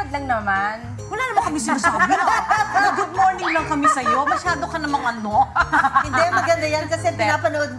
friend lang naman. Wala naman kami sinasabi. Good morning lang kami sa'yo. Masyado ka namang ano. Hindi, maganda yan kasi pinapanood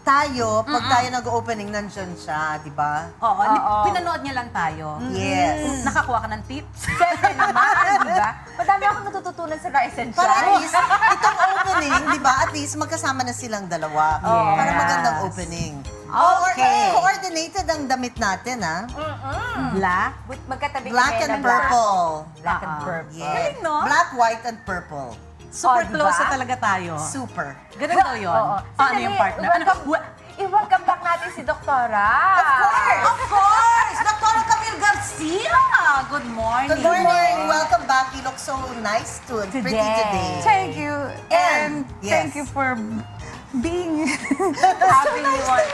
tayo, pag tayo nag-opening, nandyan siya, di ba? Oo, pinanood niya lang tayo. Yes. Nakakuha ka ng tips. Siyempre naman, di ba? Madami akong natututunan sa The Essential. Para at least, itong opening, di ba, at least magkasama na silang dalawa. Yes. Para magandang opening. Okay. Coordinated ang damit natin, ha? Black. Magkatabi Black kami and na purple. Black and purple. Yeah. Galing, no? Black, white, and purple. Super diba? close na talaga tayo. Super. Ganun daw yun. Oo. Paano yung partner? I-welcome back natin si Doktora. Of course! Of course! Dr. Camille Garcia! Good morning. Good morning. Welcome back. You look so nice pretty today. Thank you. And yes. thank you for being... Having you on.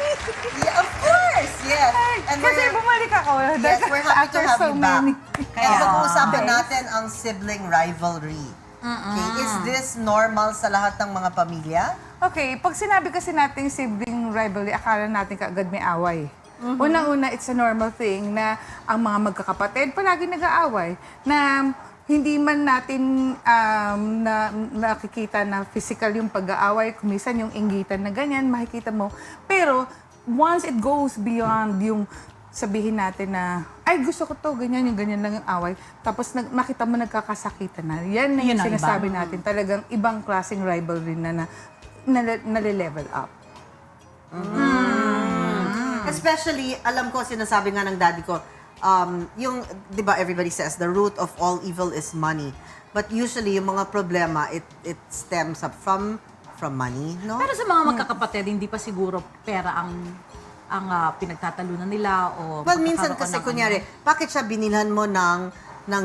Yeah, of course. Yes. And Kasi bumalik ako. yes, we're happy to after have so you back. many. Kaya pag-uusapan natin ang sibling rivalry. Okay, is this normal sa lahat ng mga pamilya? Okay, pag sinabi kasi natin sibling rivalry, akala natin kaagad may away. Unang-una, it's a normal thing na ang mga magkakapatid palagi nag-aaway. Na hindi man natin nakikita na physical yung pag-aaway, kumisan yung inggitan na ganyan, makikita mo. Pero once it goes beyond yung sabihin natin na, ay gusto ko to, ganyan yung ganyan lang yung away. Tapos makita mo nagkakasakitan na. Yan na yung Yun ang sinasabi iba. natin. Talagang ibang klaseng rivalry na nale-level up. Especially, alam ko, sinasabi nga ng daddy ko, yung, di ba, everybody says, the root of all evil is money. But usually, yung mga problema, it stems up from money, no? Pero sa mga magkakapatid, hindi pa siguro pera ang pinagtatalunan nila o Well, minsan magkakaroon kasi, ng kunyari, bakit siya binilhan mo ng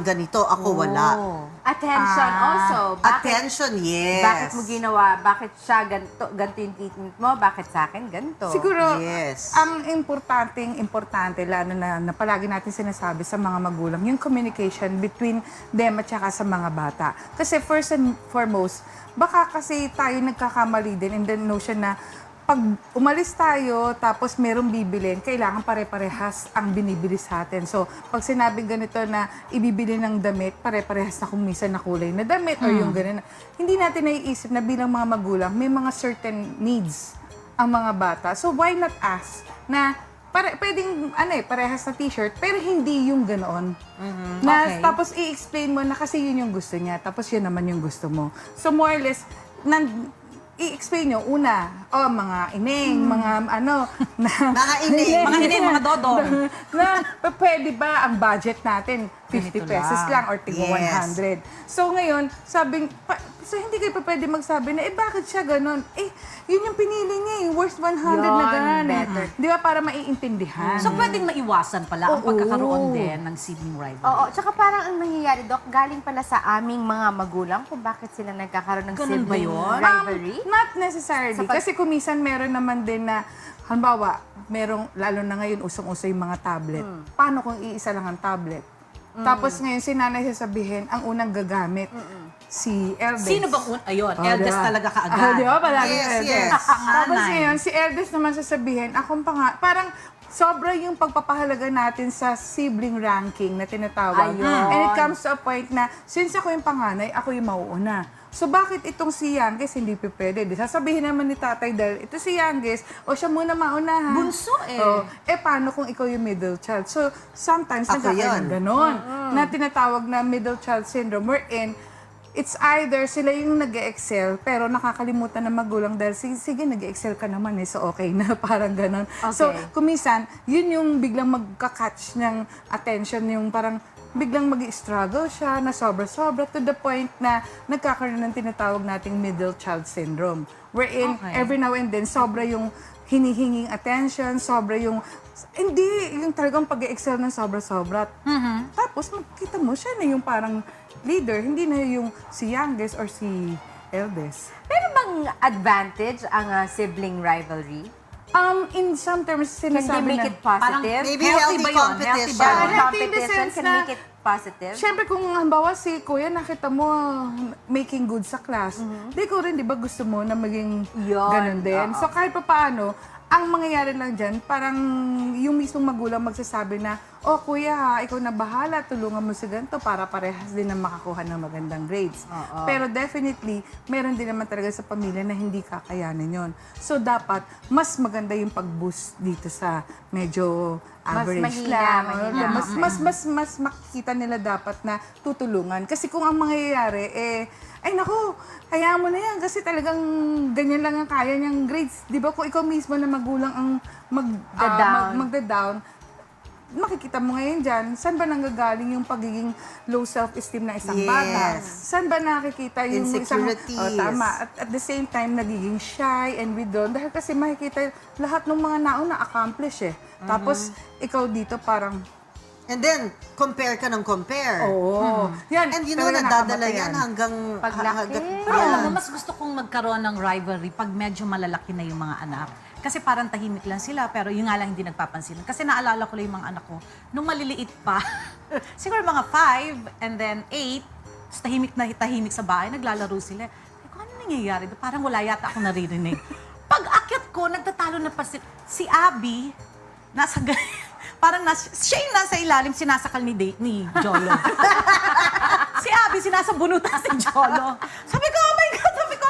ganito, ako wala? Attention also. Bakit, Attention, yes. bakit mo ginawa? Bakit siya ganito yung treatment mo? Bakit sa akin ganito? Siguro, Yes. ang importante, lalo na palagi natin sinasabi sa mga magulang, yung communication between them at saka sa mga bata. Kasi first and foremost, baka kasi tayo nagkakamali din in the notion na pag umalis tayo, tapos merong bibilin, kailangan pare-parehas ang binibili sa atin. So, pag sinabing ganito na ibibili ng damit, pare-parehas na kung minsan na kulay na damit or yung ganun. Hindi natin naiisip na bilang mga magulang, may mga certain needs ang mga bata. So, why not ask na pwedeng parehas na t-shirt, pero hindi yung ganoon. Na, Okay. Tapos i-explain mo na kasi yun yung gusto niya, tapos yun naman yung gusto mo. So, more or less, i-explain nyo, una, mga ineng, mga na... Mga ineng. Mga ineng, mga dodong. na pwede ba ang budget natin 50 Ganito pesos lang. lang or tigo Yes. 100. So ngayon, so hindi kayo pa pwede magsabi na, bakit siya ganun? Yun yung pinili niya, yung worth 100 na Yun, ganun. better. Di ba, para maiintindihan. So, pwedeng maiwasan pala ang Oo. pagkakaroon din ng sibling rivalry. Oo, tsaka parang ang nangyayari, Dok, galing pala sa aming mga magulang kung bakit sila nagkakaroon ng Ganun ba sibling yun? rivalry. Not necessarily. Kasi kumisan meron naman din na, halimbawa, lalo na ngayon, usong-uso yung mga tablet. Paano kung iisa lang ang tablet? Tapos ngayon, si nanay sasabihin, ang unang gagamit, si eldest. Sino bang ayun, eldest diba? talaga kaagad. Di ba? Palagi Yes, eldest. yes. Tapos Nanay. ngayon, si eldest naman sasabihin, akong parang sobra yung pagpapahalaga natin sa sibling ranking na tinatawag. Ayun. And it comes to a point na, since ako yung panganay, ako yung mauuna. So bakit itong si youngest hindi pwede? Di sasabihin naman ni tatay dahil ito si youngest, o siya muna maunahan. Bunso eh. O, paano kung ikaw yung middle child? So sometimes Ako nagkakaroon yun. ganon. Na tinatawag na middle child syndrome wherein it's either sila yung nag-excel pero nakakalimutan ng magulang dahil sige nag-excel ka naman so okay na parang ganon. So kumisan, yun yung biglang magka-catch ng attention yung parang biglang mag-struggle siya na sobra-sobra to the point na nagkakaroon ng tinatawag nating middle child syndrome. Wherein every now and then sobra yung hinihinging attention, sobra yung yung talagang pag-excel ng sobra-sobra. Tapos makita mo siya na yung parang leader, hindi na yung si youngest or si eldest. Pero bang advantage ang sibling rivalry? In some terms, Can they sinasabi make na, it positive? Maybe Healthy healthy ba yun? competition. Healthy ba? Healthy in the Competition sense can na- make it positive? Siyempre kung halimbawa si kuya nakita mo making good sa class, di ko rin, di ba gusto mo na maging Yun, ganun din. oo. So kahit pa paano, ang mangyayari lang dyan, parang yung mismong magulang magsasabi na, oh kuya ha, ikaw na bahala, tulungan mo si ganito para parehas din na makakuha ng magandang grades. Pero definitely, meron din naman talaga sa pamilya na hindi kakayanin yon. So dapat, mas maganda yung pag-boost dito sa medyo average mahina, lang. mahina. Mas makikita nila dapat na tutulungan. Kasi kung ang mangyayari, ay naku, hayaan mo na yan kasi talagang ganyan lang ang kaya niyang grades. Di ba kung ikaw mismo na magulang ang magda-down, makikita mo ngayon dyan, saan ba nanggagaling yung pagiging low self-esteem ng isang bata? Saan ba nakikita yung isang... Insecurities. Tama. At the same time, nagiging shy and withdrawn. Dahil kasi makikita lahat ng mga naon na-accomplish eh. Tapos, ikaw dito parang... And then, compare ka ng compare. Oo. Yan. And you know, talaga nadadala nakakamatay yan hanggang... Paglaki. Pero alam mo, mas gusto kong magkaroon ng rivalry pag medyo malalaki na yung mga anak. Kasi parang tahimik lang sila, pero yun nga lang hindi nagpapansin. Kasi naalala ko lang yung mga anak ko, nung maliliit pa, siguro mga 5 and then 8, tahimik sa bahay, naglalaro sila. Ay, kung ano nangyayari? Parang wala yata ako naririnig. Pag akyat ko, nagtatalo na pa si Abby, siya yung nasa ilalim, sinasakal ni Jolo. Si Abby, sinasabunutan si Jolo. Sabi ko, oh my God, sabi ko,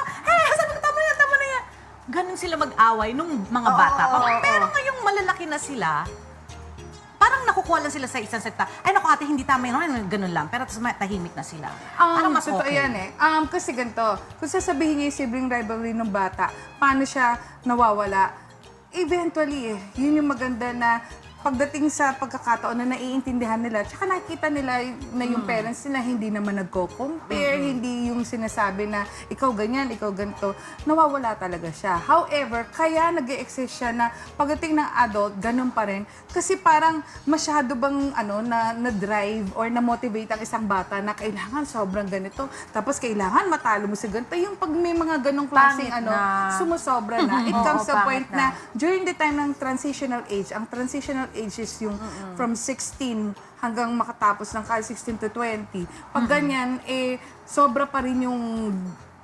tama na yan. Ganun sila mag-away nung mga bata pa. Pero ngayong malalaki na sila, parang nakukuha lang sila sa isang sekta. Ay, naku ate, hindi tama yun. Ganun lang. Pero tapos tahimik na sila. Parang mas totoo okay. yan eh. Kasi ganito, kung sasabihin niya yung sibling rivalry ng bata, paano siya nawawala? Eventually yun yung maganda na pagdating sa pagkakataon na naiintindihan nila, tsaka nakikita nila na yung parents nila hindi naman nagko-compare, hindi yung sinasabi na ikaw ganyan, ikaw ganito, nawawala talaga siya. However, kaya nag-e-exist siya na pagdating ng adult, ganun pa rin. Kasi parang masyado bang na-drive or na-motivate ang isang bata na kailangan sobrang ganito, tapos kailangan matalo mo si ganito. Yung pag may mga ganong klaseng sumusobra na, it comes to a point na during the time ng transitional age, ang transitional age is yung from 16 hanggang makatapos ng college, 16 to 20. Pag ganyan, sobra pa rin yung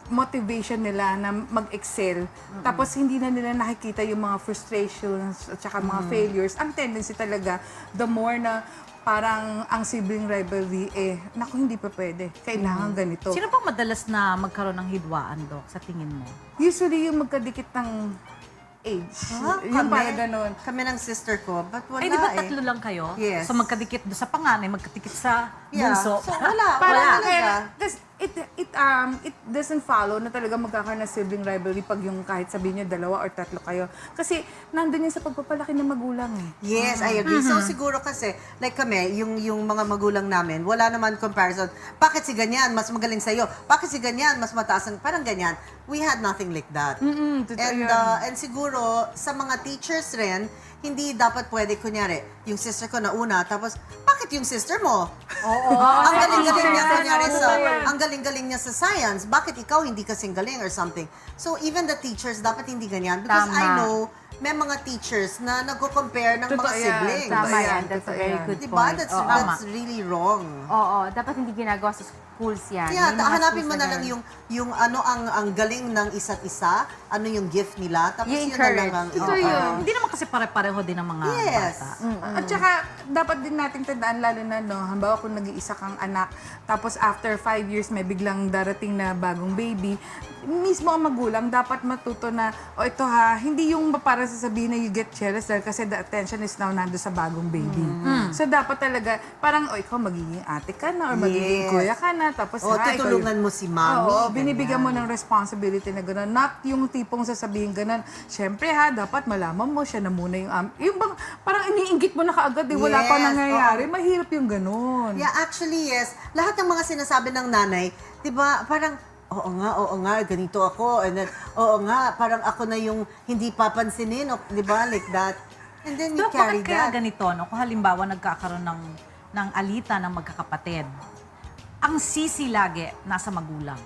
motivation nila na mag-excel. Tapos hindi na nila nakikita yung mga frustrations at saka mga failures. Ang tendency talaga, the more na parang ang sibling rivalry, naku, hindi pa pwede. Kailangan ganito. Sino pang madalas na magkaroon ng hidwaan, Dok, sa tingin mo? Usually yung magkadikit ng age. Yung parang ganun. Kami ng sister ko, but wala Ay, di ba tatlo lang kayo? Yes. So magkadikit doon sa panganay, magkadikit sa Yeah. bunso. So, wala Parang talaga. it doesn't follow na talaga magkakaroon ng sibling rivalry pag yung kahit sabihin nyo 2 or 3 kayo. Kasi nandun yun sa pagpapalaki ng magulang eh. Yes, I agree. So siguro kasi, like kami, yung mga magulang namin, wala naman comparison. Bakit si ganyan, mas magaling sa'yo? Bakit si ganyan, mas mataas ang, parang ganyan. We had nothing like that. Totoo And, yan. and siguro, sa mga teachers rin, hindi dapat pwede, kunyari, yung sister ko na una, tapos, bakit yung sister mo? Ang galing-galing niya, kunyari, ang galing-galing niya sa science, bakit ikaw hindi kasing galing or something? So, even the teachers, dapat hindi ganyan. Because Tama. I know, may mga teachers na nagko-compare ng Totoo mga yan. siblings. Tama yan, yan. That's a totoo very yan. good Diba? point. That's really wrong. Oo, dapat hindi ginagawa sa schools yan. Kaya May mga hanapin schools mo na lang ganun. yung ano ang galing ng isa't isa, ano yung gift nila, tapos yun na lang ang... Totoo yun. Hindi naman kasi pare-pareho din ang mga Yes. bata. At saka, dapat din nating tandaan, lalo na, halimbawa kung nag-iisa kang anak, tapos after 5 years may biglang darating na bagong baby, mismo ang magulang dapat matuto na, ito ha, hindi yung para sasabihin na you get jealous dahil kasi the attention is now nando sa bagong baby. So dapat talaga, parang, ikaw magiging ate ka na or magiging Yes. kuya ka na, tapos ikaw tutulungan mo si mami. Oo, binibigyan mo ganyan. ng responsibility na gano'n. Not yung tipong sasabihin gano'n, syempre ha, dapat malaman mo siya na muna yung bang, parang iniinggit mo na kaagad, wala pa Yes, nangyayari, mahirap yung gano'n. Yeah, actually, yes. Lahat ng mga sinasabi ng nanay, di ba, parang, oo nga, ganito ako. And then, oo nga, parang ako na yung hindi papansinin, di ba, like that. And then you Dok, carry bakit kaya that. ganito, no? Kung halimbawa nagkakaroon ng alita ng magkakapatid, ang sisi lagi nasa magulang.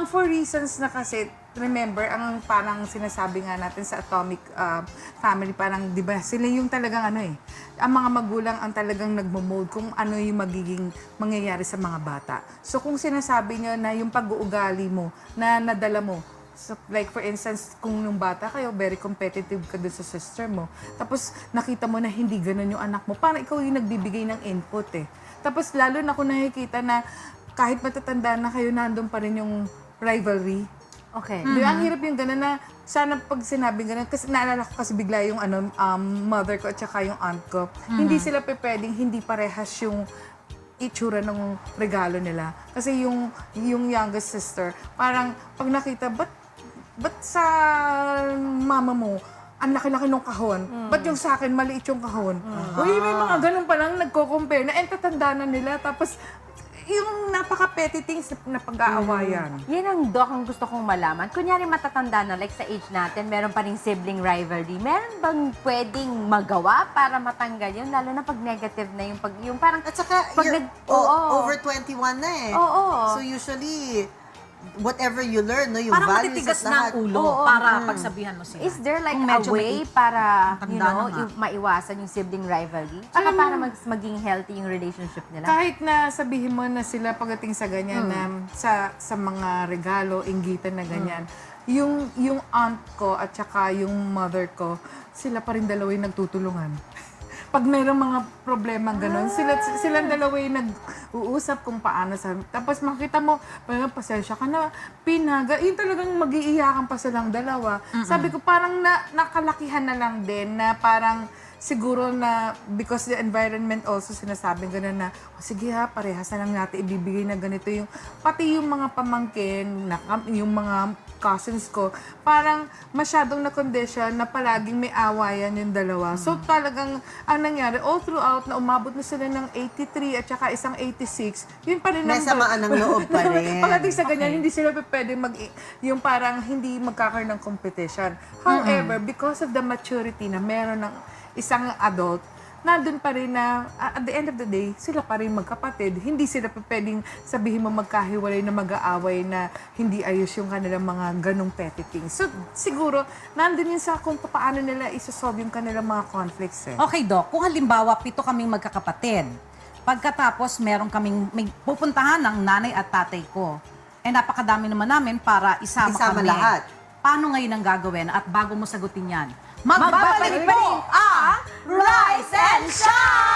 For reasons na kasi, remember, ang parang sinasabi nga natin sa atomic family, parang, di ba, sila yung talagang ang mga magulang ang talagang nagmo-mold kung ano yung magiging mangyayari sa mga bata. So kung sinasabi nyo na yung pag-uugali mo, na nadala mo, So, like for instance, kung nung bata kayo, very competitive ka dun sa sister mo. Tapos nakita mo na hindi ganun yung anak mo. Parang ikaw yung nagbibigay ng input eh. Tapos lalo na kung nakikita na kahit matatanda na kayo, nandun pa rin yung rivalry. Okay. Di ba, ang hirap yung gano'n na sana pag sinabi gano'n, kasi naalala ko kasi bigla yung mother ko at saka yung aunt ko. Hindi sila pwedeng, hindi parehas yung itsura ng regalo nila. Kasi yung youngest sister, parang pag nakita, ba't sa mama mo, ang laki-laki ng kahon. Ba't yung sa akin, maliit yung kahon? Uy, may mga ganun pa lang nagko-compare na tatanda na nila. Tapos, yung napaka-petty things na pag-aawayan. Yan ang Doc ang gusto kong malaman. Kunyari matatanda na, like sa age natin, meron pa ring sibling rivalry. Meron bang pwedeng magawa para matanggal yun? Lalo na pag negative na yung parang... At saka, Pag you're oo. over 21 na eh. Oo. So usually, whatever you learn, no, yung Parang values matitigas at na lahat. ang ulo Oo. para pagsabihan mo sila. Is there like Kung a medyo way para, you Tanda know, na nga. maiwasan yung sibling rivalry? Tsaka para maging healthy yung relationship nila? Kahit na sabihin mo na sila pagdating sa ganyan, na sa mga regalo, inggitan na ganyan, yung aunt ko at saka yung mother ko, sila pa rin dalawa yung nagtutulungan. Pag mayroong mga problema gano'n, silang dalawa yung nag-uusap kung paano sa... Tapos makita mo, parang pasensya ka na, pinaga, yun talagang mag-iiyakan pa silang dalawa. Sabi ko, parang nakalakihan na lang din na parang siguro na because the environment also sinasabing gano'n na, sige ha, parehas na lang natin ibibigay na ganito yung, pati yung mga pamangkin, yung mga cousins ko, parang masyadong na-condition na palaging may awayan yung dalawa. So talagang, ang nangyari, all throughout na umabot na sila ng 83 at saka isang 86, yun pa rin May samaan ng loob pa rin. Pagdating sa ganyan, hindi sila pwede yung parang hindi magkakaroon ng competition. However, because of the maturity na meron ng isang adult, nandun pa rin na, at the end of the day, sila pa rin magkapatid. Hindi sila pwedeng sabihin mo magkahiwalay na mag-aaway na hindi ayos yung kanilang mga ganong petty things. So, siguro, nandun yun sa kung paano nila isosolve yung kanilang mga conflicts eh. Okay, Doc. Kung halimbawa, 7 kaming magkakapatid, pagkatapos meron kaming may pupuntahan ng nanay at tatay ko, napakadami naman namin para isama kami. lahat. Paano ngayon ang gagawin? At bago mo sagutin yan, magbabalik po ang Rise and Shine!